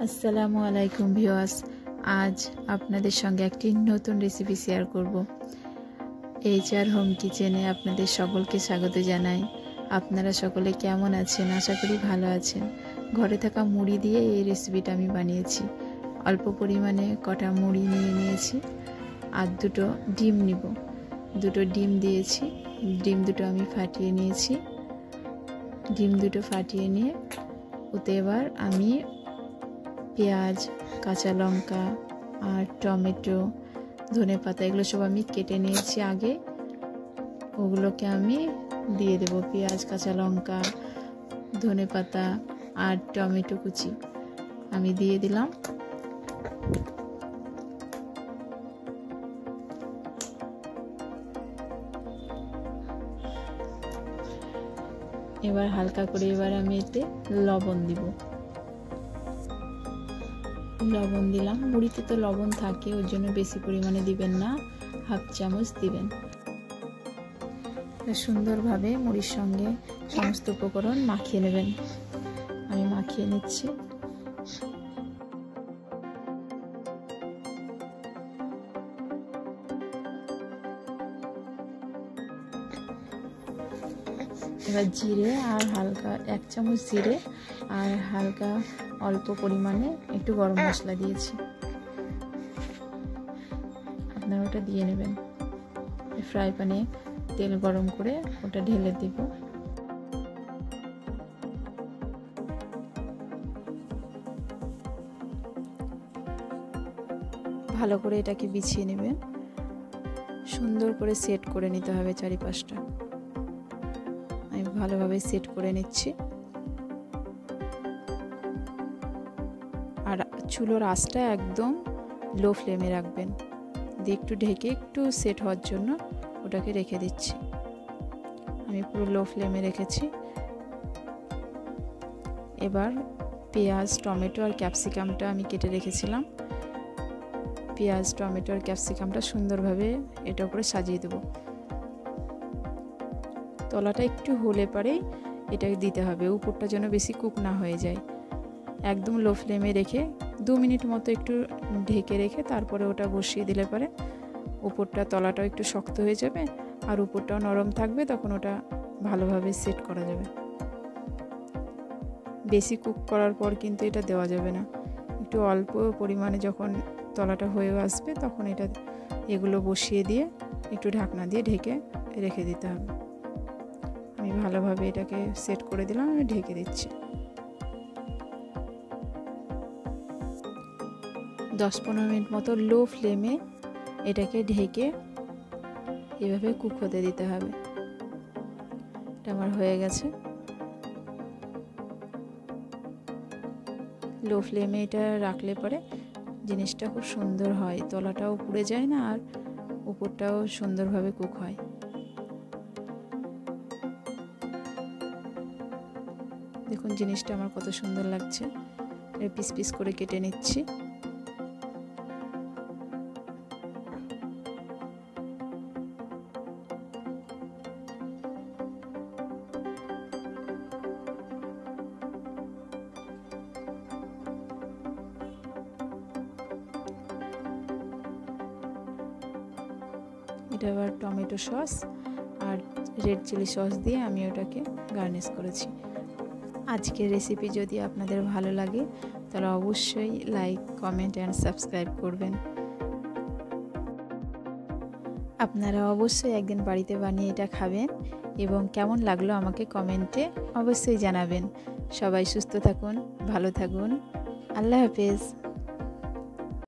আসসালামু আলাইকুম ভিউয়ার্স, আজ আপনাদের সঙ্গে একটি নতুন রেসিপি শেয়ার করব। HR হোম কিচেনে আপনাদের সকলকে স্বাগত জানাই। আপনারা সকলে কেমন আছেন? আশা করি ভালো আছেন। ঘরে থাকা মুড়ি দিয়ে এই রেসিপিটা আমি বানিয়েছি। অল্প পরিমাণে কটা মুড়ি নিয়ে নিয়েছি আর দুটো ডিম নিব। দুটো ডিম দিয়েছি, ডিম দুটো আমি ফাটিয়ে নিয়েছি। ডিম দুটো ফাটিয়ে নিয়ে ওতে এবার আমি পেঁয়াজ, কাঁচা লঙ্কা আর টমেটো, ধনেপাতা এগুলো সব আমি কেটে নিয়েছি আগে। ওগুলোকে আমি দিয়ে দেব। পেঁয়াজ, কাঁচা লঙ্কা, ধনেপাতা আর টমেটো কুচি আমি দিয়ে দিলাম। এবার হালকা করে আমি এতে লবণ দিব। লবণ দিলাম। মুড়িতে তো লবণ থাকে, ওর জন্য বেশি পরিমাণে দিবেন না, হাফ চামচ দিবেন। সুন্দরভাবে মুড়ির সঙ্গে সমস্ত উপকরণ মাখিয়ে নেবেন। আমি মাখিয়ে নিচ্ছি। এবার জিরে আর হালকা 1 চামচ জিরে আর হালকা অল্প পরিমাণে একটু গরম মশলা দিয়েছি। আপনারা ওটা দিয়ে নেবেন। ফ্রাই প্যানে তেল গরম করে ওটা ঢেলে দেব। ভালো করে এটাকে বিছিয়ে নেবেন। সুন্দর করে সেট করে নিতে হবে চারিপাশটা। আমি ভালোভাবে সেট করে নিচ্ছি। আর চুলোর আঁচটা একদম লো ফ্লেমে রাখবেন। দিয়ে একটু ঢেকে একটু সেট হওয়ার জন্য ওটাকে রেখে দিচ্ছি। আমি পুরো লো ফ্লেমে রেখেছি। এবার পেঁয়াজ, টমেটো আর ক্যাপসিকামটা আমি কেটে রেখেছিলাম। পেঁয়াজ, টমেটো আর ক্যাপসিকামটা সুন্দরভাবে এটা উপরে সাজিয়ে দেব। তলাটা একটু হলে পরেই এটাকে দিতে হবে, উপরটা যেন বেশি কুক না হয়ে যায়। একদম লো ফ্লেমে রেখে 2 মিনিট মতো একটু ঢেকে রেখে তারপরে ওটা বসিয়ে দিলে পরে উপরটা তলাটাও একটু শক্ত হয়ে যাবে আর উপরটাও নরম থাকবে, তখন ওটা ভালোভাবে সেট করা যাবে। বেশি কুক করার পর কিন্তু এটা দেওয়া যাবে না। একটু অল্প পরিমাণে যখন তলাটা হয়ে আসবে তখন এগুলো বসিয়ে দিয়ে একটু ঢাকনা দিয়ে ঢেকে রেখে দিতে হবে। আমি ভালোভাবে এটাকে সেট করে দিলাম। আমি ঢেকে দিচ্ছি। 10-15 মিনিট মতো লো ফ্লেমে এটাকে ঢেকে এভাবে কুক হতে দিতে হবে। এটা আমার হয়ে গেছে। লো ফ্লেমে এটা রাখলে পরে জিনিসটা খুব সুন্দর হয়, তলাটাও পুড়ে যায় না আর উপরটাও সুন্দরভাবে কুক হয়। দেখুন জিনিসটা আমার কত সুন্দর লাগছে। পিস পিস করে কেটে নিচ্ছি। এটা আবার টমেটো সস আর রেড চিলি সস দিয়ে আমি ওটাকে গার্নিশ করেছি। আজকের রেসিপি যদি আপনাদের ভালো লাগে তাহলে অবশ্যই লাইক, কমেন্ট অ্যান্ড সাবস্ক্রাইব করবেন। আপনারা অবশ্যই একদিন বাড়িতে বানিয়ে এটা খাবেন এবং কেমন লাগলো আমাকে কমেন্টে অবশ্যই জানাবেন। সবাই সুস্থ থাকুন, ভালো থাকুন। আল্লাহ হাফেজ।